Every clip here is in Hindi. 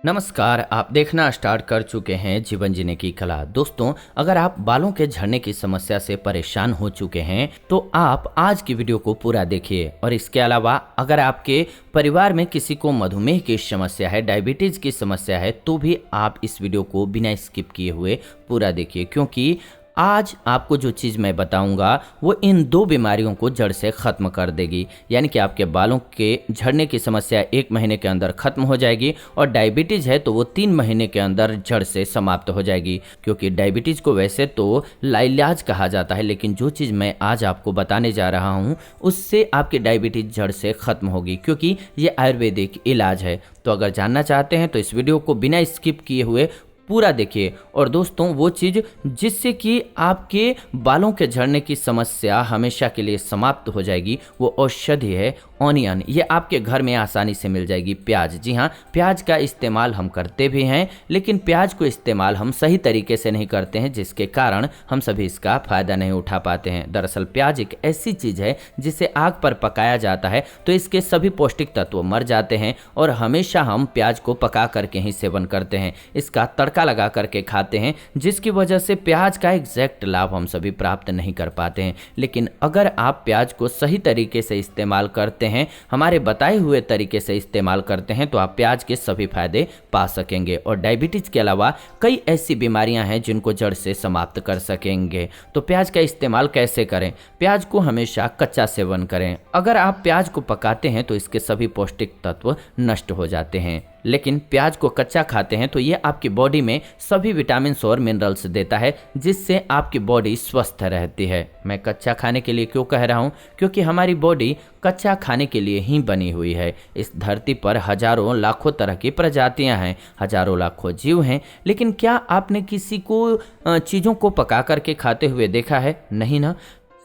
नमस्कार। आप देखना स्टार्ट कर चुके हैं जीवन जीने की कला। दोस्तों, अगर आप बालों के झड़ने की समस्या से परेशान हो चुके हैं तो आप आज की वीडियो को पूरा देखिए। और इसके अलावा अगर आपके परिवार में किसी को मधुमेह की समस्या है, डायबिटीज़ की समस्या है, तो भी आप इस वीडियो को बिना स्किप किए हुए पूरा देखिए, क्योंकि आज आपको जो चीज़ मैं बताऊंगा वो इन दो बीमारियों को जड़ से ख़त्म कर देगी। यानी कि आपके बालों के झड़ने की समस्या 1 महीने के अंदर ख़त्म हो जाएगी और डायबिटीज़ है तो वो 3 महीने के अंदर जड़ से समाप्त हो जाएगी। क्योंकि डायबिटीज़ को वैसे तो लाइलाज कहा जाता है, लेकिन जो चीज़ मैं आज आपको बताने जा रहा हूँ उससे आपकी डायबिटीज़ जड़ से ख़त्म होगी, क्योंकि ये आयुर्वेदिक इलाज है। तो अगर जानना चाहते हैं तो इस वीडियो को बिना स्किप किए हुए पूरा देखिए। और दोस्तों, वो चीज़ जिससे कि आपके बालों के झड़ने की समस्या हमेशा के लिए समाप्त हो जाएगी, वो औषधि है ऑनियन। ये आपके घर में आसानी से मिल जाएगी। प्याज, जी हाँ, प्याज का इस्तेमाल हम करते भी हैं, लेकिन प्याज को इस्तेमाल हम सही तरीके से नहीं करते हैं, जिसके कारण हम सभी इसका फ़ायदा नहीं उठा पाते हैं। दरअसल प्याज एक ऐसी चीज़ है जिसे आग पर पकाया जाता है तो इसके सभी पौष्टिक तत्व मर जाते हैं और हमेशा हम प्याज को पका करके ही सेवन करते हैं, इसका तड़का लगा करके खाते हैं, जिसकी वजह से प्याज का एग्जैक्ट लाभ हम सभी प्राप्त नहीं कर पाते हैं। लेकिन अगर आप प्याज को सही तरीके से इस्तेमाल करते हैं, हमारे बताए हुए तरीके से इस्तेमाल करते हैं, तो आप प्याज के सभी फायदे पा सकेंगे और डायबिटीज के अलावा कई ऐसी बीमारियां हैं जिनको जड़ से समाप्त कर सकेंगे। तो प्याज का इस्तेमाल कैसे करें? प्याज को हमेशा कच्चा सेवन करें। अगर आप प्याज को पकाते हैं तो इसके सभी पौष्टिक तत्व नष्ट हो जाते हैं, लेकिन प्याज को कच्चा खाते हैं तो ये आपकी बॉडी में सभी विटामिन और मिनरल्स देता है, जिससे आपकी बॉडी स्वस्थ रहती है। मैं कच्चा खाने के लिए क्यों कह रहा हूँ? क्योंकि हमारी बॉडी कच्चा खाने के लिए ही बनी हुई है। इस धरती पर हजारों लाखों तरह की प्रजातियां हैं, हजारों लाखों जीव हैं, लेकिन क्या आपने किसी को चीज़ों को पका करके खाते हुए देखा है? नहीं ना।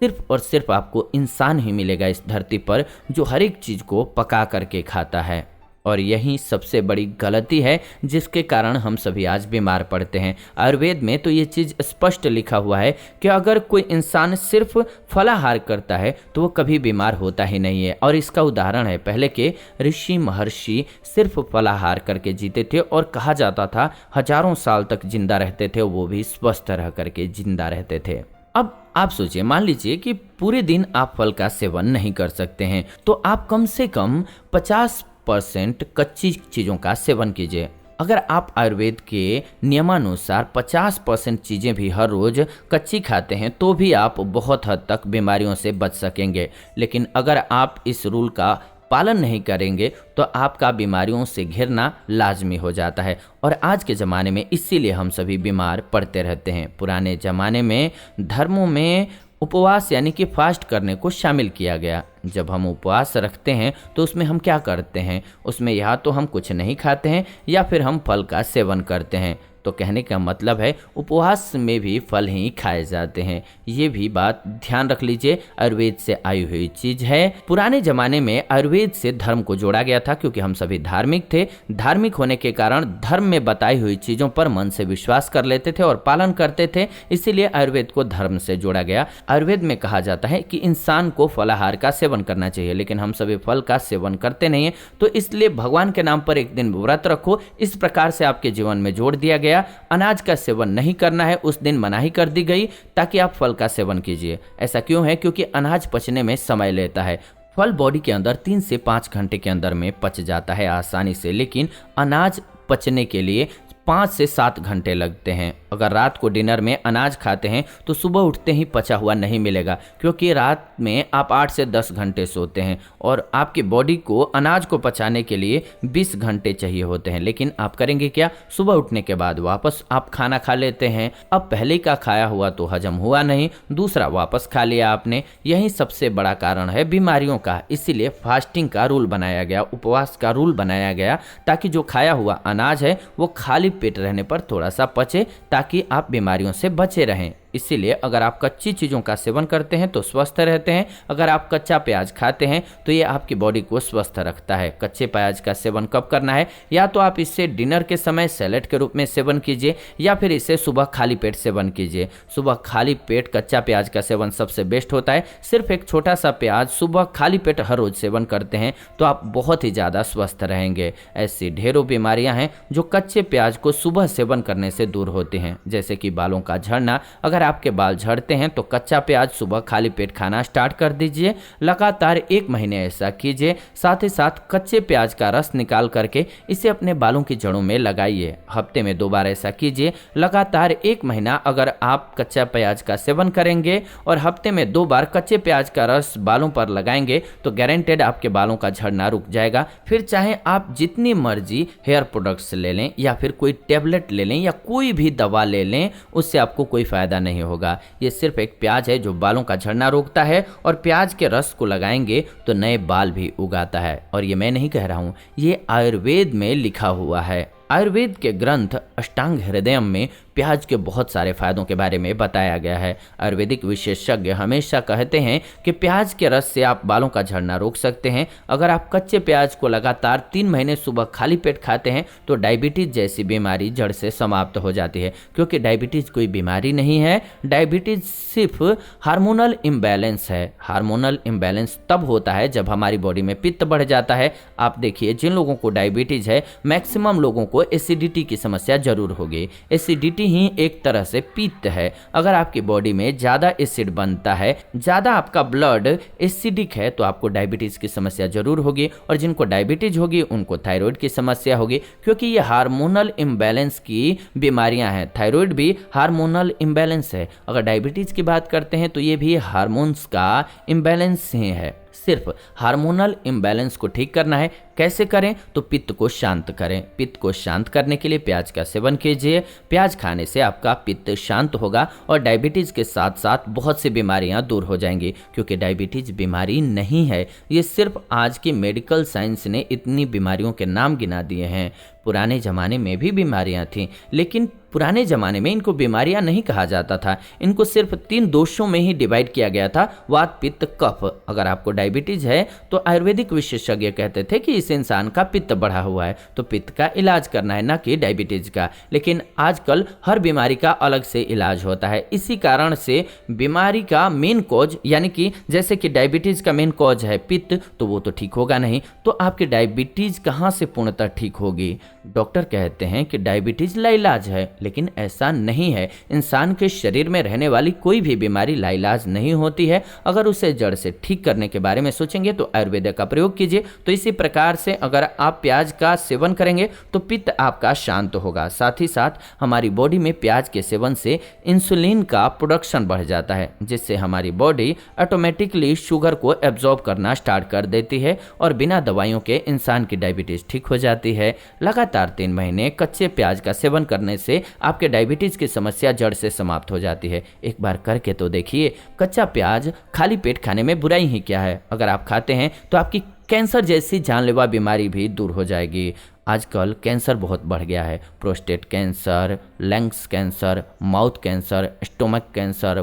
सिर्फ और सिर्फ आपको इंसान ही मिलेगा इस धरती पर जो हर एक चीज़ को पका करके खाता है। और यही सबसे बड़ी गलती है जिसके कारण हम सभी आज बीमार पड़ते हैं। आयुर्वेद में तो ये चीज़ स्पष्ट लिखा हुआ है कि अगर कोई इंसान सिर्फ फलाहार करता है तो वो कभी बीमार होता ही नहीं है। और इसका उदाहरण है, पहले के ऋषि महर्षि सिर्फ फलाहार करके जीते थे और कहा जाता था हजारों साल तक जिंदा रहते थे, वो भी स्वस्थ रह करके जिंदा रहते थे। अब आप सोचिए, मान लीजिए कि पूरे दिन आप फल का सेवन नहीं कर सकते हैं, तो आप कम से कम 50% कच्ची चीज़ों का सेवन कीजिए। अगर आप आयुर्वेद के नियमानुसार 50% चीज़ें भी हर रोज़ कच्ची खाते हैं तो भी आप बहुत हद तक बीमारियों से बच सकेंगे। लेकिन अगर आप इस रूल का पालन नहीं करेंगे तो आपका बीमारियों से घिरना लाजमी हो जाता है। और आज के ज़माने में इसीलिए हम सभी बीमार पड़ते रहते हैं। पुराने ज़माने में धर्मों में उपवास यानी कि फास्ट करने को शामिल किया गया। जब हम उपवास रखते हैं तो उसमें हम क्या करते हैं? उसमें या तो हम कुछ नहीं खाते हैं या फिर हम फल का सेवन करते हैं। तो कहने का मतलब है उपवास में भी फल ही खाए जाते हैं। ये भी बात ध्यान रख लीजिए, आयुर्वेद से आई हुई चीज़ है। पुराने ज़माने में आयुर्वेद से धर्म को जोड़ा गया था, क्योंकि हम सभी धार्मिक थे। धार्मिक होने के कारण धर्म में बताई हुई चीज़ों पर मन से विश्वास कर लेते थे और पालन करते थे, इसीलिए आयुर्वेद को धर्म से जोड़ा गया। आयुर्वेद में कहा जाता है कि इंसान को फलाहार का सेवन करना चाहिए, लेकिन हम सभी फल का सेवन करते नहीं हैं, तो इसलिए भगवान के नाम पर एक दिन व्रत रखो, इस प्रकार से आपके जीवन में जोड़ दिया गया। अनाज का सेवन नहीं करना है, उस दिन मनाही कर दी गई, ताकि आप फल का सेवन कीजिए। ऐसा क्यों है? क्योंकि अनाज पचने में समय लेता है। फल बॉडी के अंदर 3 से 5 घंटे के अंदर में पच जाता है आसानी से, लेकिन अनाज पचने के लिए 5 से 7 घंटे लगते हैं। अगर रात को डिनर में अनाज खाते हैं तो सुबह उठते ही पचा हुआ नहीं मिलेगा, क्योंकि रात में आप 8 से 10 घंटे सोते हैं और आपकी बॉडी को अनाज को पचाने के लिए 20 घंटे चाहिए होते हैं। लेकिन आप करेंगे क्या? सुबह उठने के बाद वापस आप खाना खा लेते हैं। अब पहले का खाया हुआ तो हजम हुआ नहीं, दूसरा वापस खा लिया आपने। यही सबसे बड़ा कारण है बीमारियों का। इसीलिए फास्टिंग का रूल बनाया गया, उपवास का रूल बनाया गया, ताकि जो खाया हुआ अनाज है वो खाली पेट रहने पर थोड़ा सा पचे, ताकि आप बीमारियों से बचे रहें। इसीलिए अगर आप कच्ची चीज़ों का सेवन करते हैं तो स्वस्थ रहते हैं। अगर आप कच्चा प्याज खाते हैं तो ये आपकी बॉडी को स्वस्थ रखता है। कच्चे प्याज का सेवन कब करना है? या तो आप इसे डिनर के समय सैलेड के रूप में सेवन कीजिए या फिर इसे सुबह खाली पेट सेवन कीजिए। सुबह खाली पेट कच्चा प्याज का सेवन सबसे बेस्ट होता है। सिर्फ एक छोटा सा प्याज सुबह खाली पेट हर रोज सेवन करते हैं तो आप बहुत ही ज़्यादा स्वस्थ रहेंगे। ऐसी ढेरों बीमारियां हैं जो कच्चे प्याज को सुबह सेवन करने से दूर होती हैं, जैसे कि बालों का झड़ना। अगर आपके बाल झड़ते हैं तो कच्चा प्याज सुबह खाली पेट खाना स्टार्ट कर दीजिए। लगातार 1 महीने ऐसा कीजिए। साथ ही साथ कच्चे प्याज का रस निकाल करके इसे अपने बालों की जड़ों में लगाइए। हफ्ते में 2 बार ऐसा कीजिए। लगातार 1 महीना अगर आप कच्चा प्याज का सेवन करेंगे और हफ्ते में 2 बार कच्चे प्याज का रस बालों पर लगाएंगे तो गारंटेड आपके बालों का झड़ना रुक जाएगा। फिर चाहे आप जितनी मर्जी हेयर प्रोडक्ट्स ले लें या फिर कोई टेबलेट ले लें या कोई भी दवा ले लें, उससे आपको कोई फायदा नहीं होगा। ये सिर्फ एक प्याज है जो बालों का झड़ना रोकता है और प्याज के रस को लगाएंगे तो नए बाल भी उगाता है। और ये मैं नहीं कह रहा हूँ, ये आयुर्वेद में लिखा हुआ है। आयुर्वेद के ग्रंथ अष्टांग हृदयम में प्याज के बहुत सारे फायदों के बारे में बताया गया है। आयुर्वेदिक विशेषज्ञ हमेशा कहते हैं कि प्याज के रस से आप बालों का झड़ना रोक सकते हैं। अगर आप कच्चे प्याज को लगातार 3 महीने सुबह खाली पेट खाते हैं तो डायबिटीज जैसी बीमारी जड़ से समाप्त हो जाती है, क्योंकि डायबिटीज कोई बीमारी नहीं है। डायबिटीज सिर्फ हार्मोनल इम्बैलेंस है। हार्मोनल इम्बैलेंस तब होता है जब हमारी बॉडी में पित्त बढ़ जाता है। आप देखिए, जिन लोगों को डायबिटीज है मैक्सिमम लोगों को एसिडिटी की समस्या जरूर होगी। एसिडिटी ही एक तरह से पित्त है। अगर आपकी बॉडी में ज़्यादा एसिड बनता है, ज़्यादा आपका ब्लड एसिडिक है, तो आपको डायबिटीज़ की समस्या जरूर होगी। और जिनको डायबिटीज होगी उनको थायराइड की समस्या होगी, क्योंकि ये हार्मोनल इम्बैलेंस की बीमारियां हैं। थायराइड भी हार्मोनल इम्बैलेंस है। अगर डायबिटीज़ की बात करते हैं तो ये भी हार्मोन्स का इम्बैलेंस ही है। सिर्फ हार्मोनल इम्बैलेंस को ठीक करना है। कैसे करें? तो पित्त को शांत करें। पित्त को शांत करने के लिए प्याज का सेवन कीजिए। प्याज खाने से आपका पित्त शांत होगा और डायबिटीज के साथ साथ बहुत सी बीमारियां दूर हो जाएंगी, क्योंकि डायबिटीज बीमारी नहीं है। ये सिर्फ आज की मेडिकल साइंस ने इतनी बीमारियों के नाम गिना दिए हैं। पुराने ज़माने में भी बीमारियां थीं, लेकिन पुराने ज़माने में इनको बीमारियां नहीं कहा जाता था। इनको सिर्फ 3 दोषों में ही डिवाइड किया गया था, वात, पित्त, कफ। अगर आपको डायबिटीज है तो आयुर्वेदिक विशेषज्ञ कहते थे कि इस इंसान का पित्त बढ़ा हुआ है, तो पित्त का इलाज करना है, ना कि डायबिटीज का। लेकिन आजकल हर बीमारी का अलग से इलाज होता है। इसी कारण से बीमारी का मेन कॉज, यानी कि जैसे कि डायबिटीज का मेन कॉज है पित्त, तो वो तो ठीक होगा नहीं, तो आपकी डायबिटीज कहाँ से पूर्णतः ठीक होगी? डॉक्टर कहते हैं कि डायबिटीज लाइलाज है, लेकिन ऐसा नहीं है। इंसान के शरीर में रहने वाली कोई भी बीमारी लाइलाज नहीं होती है। अगर उसे जड़ से ठीक करने के बारे में सोचेंगे तो आयुर्वेद का प्रयोग कीजिए। तो इसी प्रकार से अगर आप प्याज का सेवन करेंगे तो पित्त आपका शांत होगा। साथ ही साथ हमारी बॉडी में प्याज के सेवन से इंसुलिन का प्रोडक्शन बढ़ जाता है, जिससे हमारी बॉडी ऑटोमेटिकली शुगर को एब्जॉर्ब करना स्टार्ट कर देती है और बिना दवाइयों के इंसान की डायबिटीज ठीक हो जाती है। लगातार 3 महीने कच्चे प्याज का सेवन करने से आपके डायबिटीज की समस्या जड़ से समाप्त हो जाती है। एक बार करके तो देखिए। कच्चा प्याज खाली पेट खाने में बुराई ही क्या है? अगर आप खाते हैं तो आपकी कैंसर जैसी जानलेवा बीमारी भी दूर हो जाएगी। आजकल कैंसर बहुत बढ़ गया है। Prostate cancer, lungs cancer, mouth cancer, stomach cancer,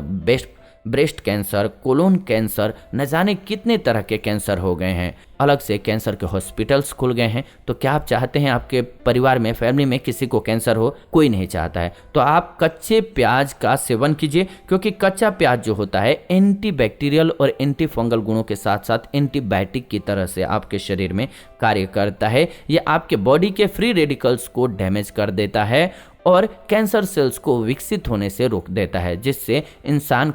breast cancer, colon cancer, न जाने कितने तरह के कैंसर हो गए हैं। अलग से कैंसर के हॉस्पिटल्स खुल गए हैं। तो क्या आप चाहते हैं आपके परिवार में, फैमिली में किसी को कैंसर हो? कोई नहीं चाहता है। तो आप कच्चे प्याज का सेवन कीजिए, क्योंकि कच्चा प्याज जो होता है एंटीबैक्टीरियल और एंटी फंगल गुणों के साथ साथ एंटीबायोटिक की तरह से आपके शरीर में कार्य करता है। ये आपके बॉडी के फ्री रेडिकल्स को डैमेज कर देता है और कैंसर सेल्स को विकसित होने से रोक देता है, जिससे इंसान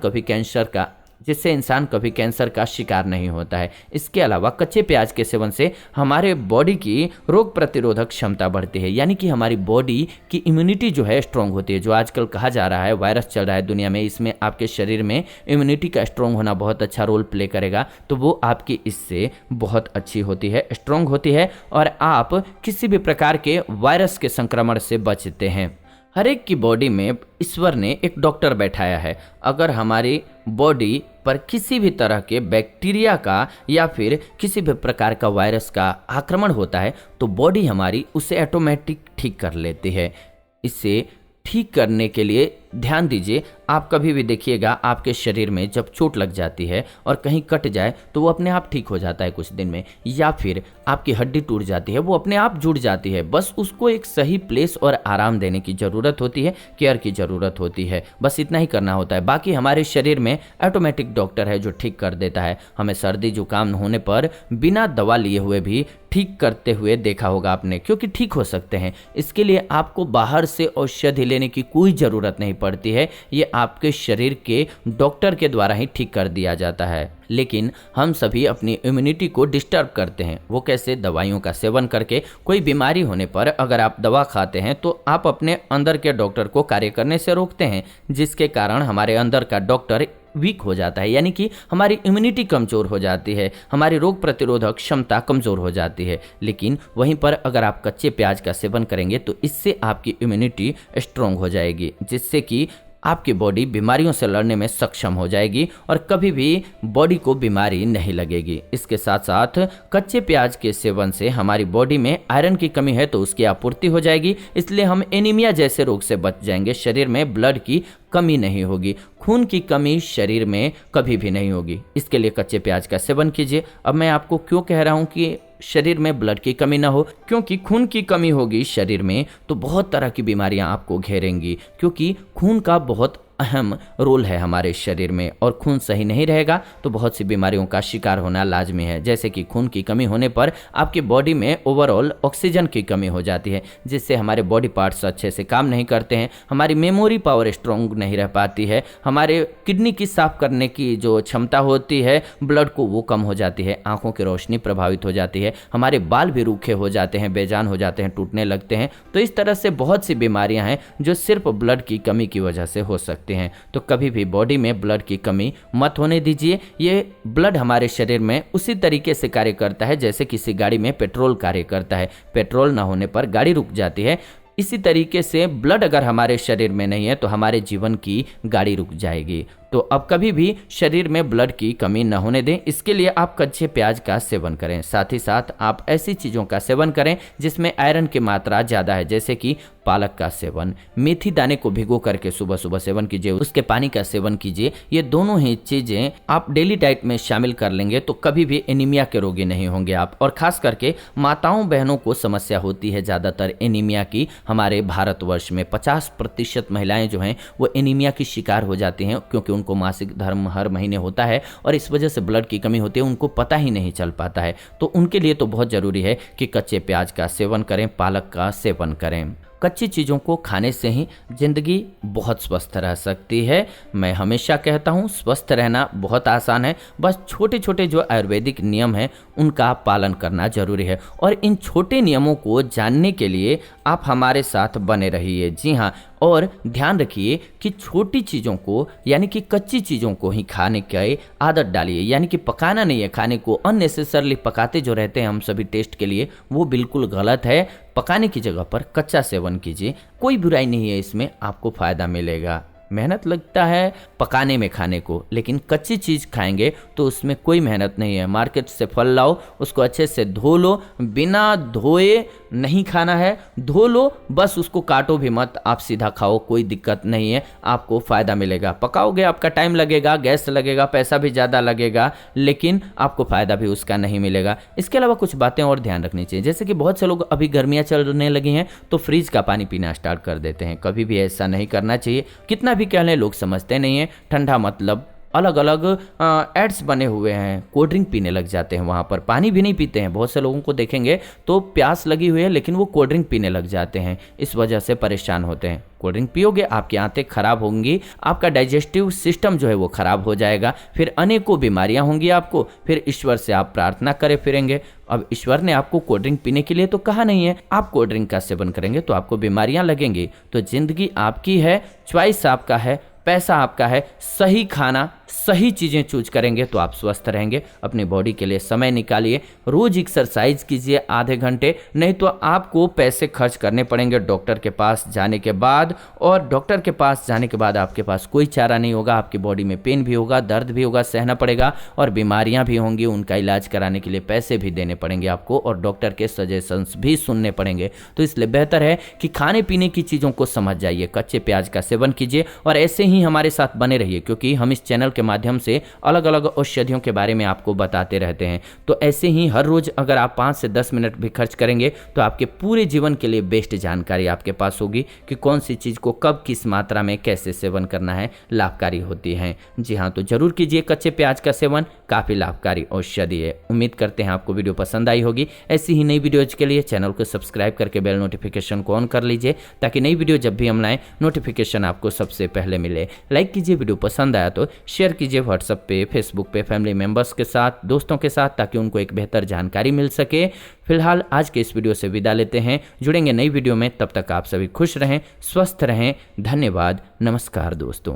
कभी कैंसर का शिकार नहीं होता है। इसके अलावा कच्चे प्याज के सेवन से हमारे बॉडी की रोग प्रतिरोधक क्षमता बढ़ती है, यानी कि हमारी बॉडी की इम्यूनिटी जो है स्ट्रांग होती है। जो आजकल कहा जा रहा है वायरस चल रहा है दुनिया में, इसमें आपके शरीर में इम्यूनिटी का स्ट्रांग होना बहुत अच्छा रोल प्ले करेगा। तो वो आपकी इससे बहुत अच्छी होती है, स्ट्रांग होती है और आप किसी भी प्रकार के वायरस के संक्रमण से बचते हैं। हर एक की बॉडी में ईश्वर ने एक डॉक्टर बैठाया है। अगर हमारी बॉडी पर किसी भी तरह के बैक्टीरिया का या फिर किसी भी प्रकार का वायरस का आक्रमण होता है तो बॉडी हमारी उसे ऑटोमेटिक ठीक कर लेती है। इसे ठीक करने के लिए ध्यान दीजिए, आप कभी भी देखिएगा आपके शरीर में जब चोट लग जाती है और कहीं कट जाए तो वो अपने आप ठीक हो जाता है कुछ दिन में, या फिर आपकी हड्डी टूट जाती है वो अपने आप जुड़ जाती है। बस उसको एक सही प्लेस और आराम देने की ज़रूरत होती है, केयर की ज़रूरत होती है, बस इतना ही करना होता है। बाकी हमारे शरीर में ऑटोमेटिक डॉक्टर है जो ठीक कर देता है। हमें सर्दी जुकाम होने पर बिना दवा लिए हुए भी ठीक करते हुए देखा होगा आपने, क्योंकि ठीक हो सकते हैं। इसके लिए आपको बाहर से औषधि लेने की कोई ज़रूरत नहीं पड़ती है, ये आपके शरीर के डॉक्टर के द्वारा ही ठीक कर दिया जाता है। लेकिन हम सभी अपनी इम्यूनिटी को डिस्टर्ब करते हैं। वो कैसे? दवाइयों का सेवन करके। कोई बीमारी होने पर अगर आप दवा खाते हैं तो आप अपने अंदर के डॉक्टर को कार्य करने से रोकते हैं, जिसके कारण हमारे अंदर का डॉक्टर वीक हो जाता है, यानी कि हमारी इम्यूनिटी कमज़ोर हो जाती है, हमारी रोग प्रतिरोधक क्षमता कमज़ोर हो जाती है। लेकिन वहीं पर अगर आप कच्चे प्याज का सेवन करेंगे तो इससे आपकी इम्यूनिटी स्ट्रॉन्ग हो जाएगी, जिससे कि आपकी बॉडी बीमारियों से लड़ने में सक्षम हो जाएगी और कभी भी बॉडी को बीमारी नहीं लगेगी। इसके साथ साथ कच्चे प्याज के सेवन से हमारी बॉडी में आयरन की कमी है तो उसकी आपूर्ति हो जाएगी, इसलिए हम एनीमिया जैसे रोग से बच जाएंगे। शरीर में ब्लड की कमी नहीं होगी, खून की कमी शरीर में कभी भी नहीं होगी। इसके लिए कच्चे प्याज का सेवन कीजिए। अब मैं आपको क्यों कह रहा हूँ कि शरीर में ब्लड की कमी ना हो, क्योंकि खून की कमी होगी शरीर में तो बहुत तरह की बीमारियां आपको घेरेंगी, क्योंकि खून का बहुत अहम रोल है हमारे शरीर में, और खून सही नहीं रहेगा तो बहुत सी बीमारियों का शिकार होना लाजमी है। जैसे कि खून की कमी होने पर आपकी बॉडी में ओवरऑल ऑक्सीजन की कमी हो जाती है, जिससे हमारे बॉडी पार्ट्स अच्छे से काम नहीं करते हैं, हमारी मेमोरी पावर स्ट्रॉन्ग नहीं रह पाती है, हमारे किडनी की साफ करने की जो क्षमता होती है ब्लड को वो कम हो जाती है, आंखों की रोशनी प्रभावित हो जाती है, हमारे बाल भी रूखे हो जाते हैं, बेजान हो जाते हैं, टूटने लगते हैं। तो इस तरह से बहुत सी बीमारियां हैं जो सिर्फ ब्लड की कमी की वजह से हो सकती हैं। तो कभी भी बॉडी में ब्लड की कमी मत होने दीजिए। ये ब्लड हमारे शरीर में उसी तरीके से कार्य करता है जैसे किसी गाड़ी में पेट्रोल कार्य करता है, पेट्रोल ना होने पर गाड़ी रुक जाती है। इसी तरीके से ब्लड अगर हमारे शरीर में नहीं है तो हमारे जीवन की गाड़ी रुक जाएगी। तो अब कभी भी शरीर में ब्लड की कमी न होने दें, इसके लिए आप कच्चे प्याज का सेवन करें। साथ ही साथ आप ऐसी चीज़ों का सेवन करें जिसमें आयरन की मात्रा ज़्यादा है, जैसे कि पालक का सेवन, मेथी दाने को भिगो करके सुबह सुबह सेवन कीजिए, उसके पानी का सेवन कीजिए। ये दोनों ही चीज़ें आप डेली डाइट में शामिल कर लेंगे तो कभी भी एनीमिया के रोगी नहीं होंगे आप। और खास करके माताओं बहनों को समस्या होती है ज़्यादातर एनीमिया की। हमारे भारतवर्ष में 50% महिलाएं जो हैं वो एनीमिया की शिकार हो जाती हैं, क्योंकि उनको मासिक धर्म हर महीने होता है और इस वजह से ब्लड की कमी होती है, उनको पता ही नहीं चल पाता है। तो उनके लिए तो बहुत ज़रूरी है कि कच्चे प्याज का सेवन करें, पालक का सेवन करें। कच्ची चीज़ों को खाने से ही ज़िंदगी बहुत स्वस्थ रह सकती है। मैं हमेशा कहता हूँ स्वस्थ रहना बहुत आसान है, बस छोटे छोटे जो आयुर्वेदिक नियम हैं उनका पालन करना जरूरी है। और इन छोटे नियमों को जानने के लिए आप हमारे साथ बने रहिए। जी हाँ, और ध्यान रखिए कि छोटी चीज़ों को यानी कि कच्ची चीज़ों को ही खाने की आदत डालिए, यानी कि पकाना नहीं है खाने को। अननेसेसरली पकाते जो रहते हैं हम सभी टेस्ट के लिए, वो बिल्कुल गलत है। पकाने की जगह पर कच्चा सेवन कीजिए, कोई बुराई नहीं है इसमें, आपको फ़ायदा मिलेगा। मेहनत लगता है पकाने में खाने को, लेकिन कच्ची चीज़ खाएंगे तो उसमें कोई मेहनत नहीं है। मार्केट से फल लाओ, उसको अच्छे से धो लो, बिना धोए नहीं खाना है, धो लो, बस उसको काटो भी मत, आप सीधा खाओ, कोई दिक्कत नहीं है, आपको फ़ायदा मिलेगा। पकाओगे आपका टाइम लगेगा, गैस लगेगा, पैसा भी ज़्यादा लगेगा, लेकिन आपको फ़ायदा भी उसका नहीं मिलेगा। इसके अलावा कुछ बातें और ध्यान रखनी चाहिए, जैसे कि बहुत से लोग अभी गर्मियाँ चलने लगी हैं तो फ्रिज का पानी पीना स्टार्ट कर देते हैं। कभी भी ऐसा नहीं करना चाहिए। कितना भी कह लें, लोग समझते नहीं हैं। ठंडा मतलब अलग अलग एड्स बने हुए हैं, कोल्ड ड्रिंक पीने लग जाते हैं, वहाँ पर पानी भी नहीं पीते हैं। बहुत से लोगों को देखेंगे तो प्यास लगी हुई है लेकिन वो कोल्ड ड्रिंक पीने लग जाते हैं, इस वजह से परेशान होते हैं। कोल्ड ड्रिंक पियोगे आपकी आंतें खराब होंगी, आपका डाइजेस्टिव सिस्टम जो है वो खराब हो जाएगा, फिर अनेकों बीमारियां होंगी आपको, फिर ईश्वर से आप प्रार्थना करे फिरेंगे। अब ईश्वर ने आपको कोल्ड ड्रिंक पीने के लिए तो कहा नहीं है, आप कोल्ड ड्रिंक का सेवन करेंगे तो आपको बीमारियां लगेंगी। तो जिंदगी आपकी है, चॉइस आपका है, पैसा आपका है, सही खाना सही चीज़ें चूज करेंगे तो आप स्वस्थ रहेंगे। अपनी बॉडी के लिए समय निकालिए, रोज एक्सरसाइज कीजिए आधे घंटे, नहीं तो आपको पैसे खर्च करने पड़ेंगे डॉक्टर के पास जाने के बाद, और डॉक्टर के पास जाने के बाद आपके पास कोई चारा नहीं होगा। आपकी बॉडी में पेन भी होगा, दर्द भी होगा, सहना पड़ेगा, और बीमारियां भी होंगी, उनका इलाज कराने के लिए पैसे भी देने पड़ेंगे आपको, और डॉक्टर के सजेशंस भी सुनने पड़ेंगे। तो इसलिए बेहतर है कि खाने पीने की चीज़ों को समझ जाइए, कच्चे प्याज का सेवन कीजिए और ऐसे ही हमारे साथ बने रहिए, क्योंकि हम इस चैनल के माध्यम से अलग अलग औषधियों के बारे में आपको बताते रहते हैं। तो ऐसे ही हर रोज अगर आप 5 से 10 मिनट भी खर्च करेंगे तो आपके पूरे जीवन के लिए बेस्ट जानकारी आपके पास होगी कि कौन सी चीज़ को कब किस मात्रा में कैसे सेवन करना है, लाभकारी होती है। जी हाँ, तो जरूर कीजिए कच्चे प्याज का सेवन, काफ़ी लाभकारी औषधि है। उम्मीद करते हैं आपको वीडियो पसंद आई होगी। ऐसी ही नई वीडियोज के लिए चैनल को सब्सक्राइब करके बेल नोटिफिकेशन को ऑन कर लीजिए, ताकि नई वीडियो जब भी हम लाएं नोटिफिकेशन आपको सबसे पहले मिले। लाइक कीजिए, वीडियो पसंद आया तो शेयर कीजिए व्हाट्सएप पे, फेसबुक पे, फैमिली मेंबर्स के साथ, दोस्तों के साथ, ताकि उनको एक बेहतर जानकारी मिल सके। फिलहाल आज के इस वीडियो से विदा लेते हैं, जुड़ेंगे नई वीडियो में। तब तक आप सभी खुश रहें, स्वस्थ रहें। धन्यवाद, नमस्कार दोस्तों।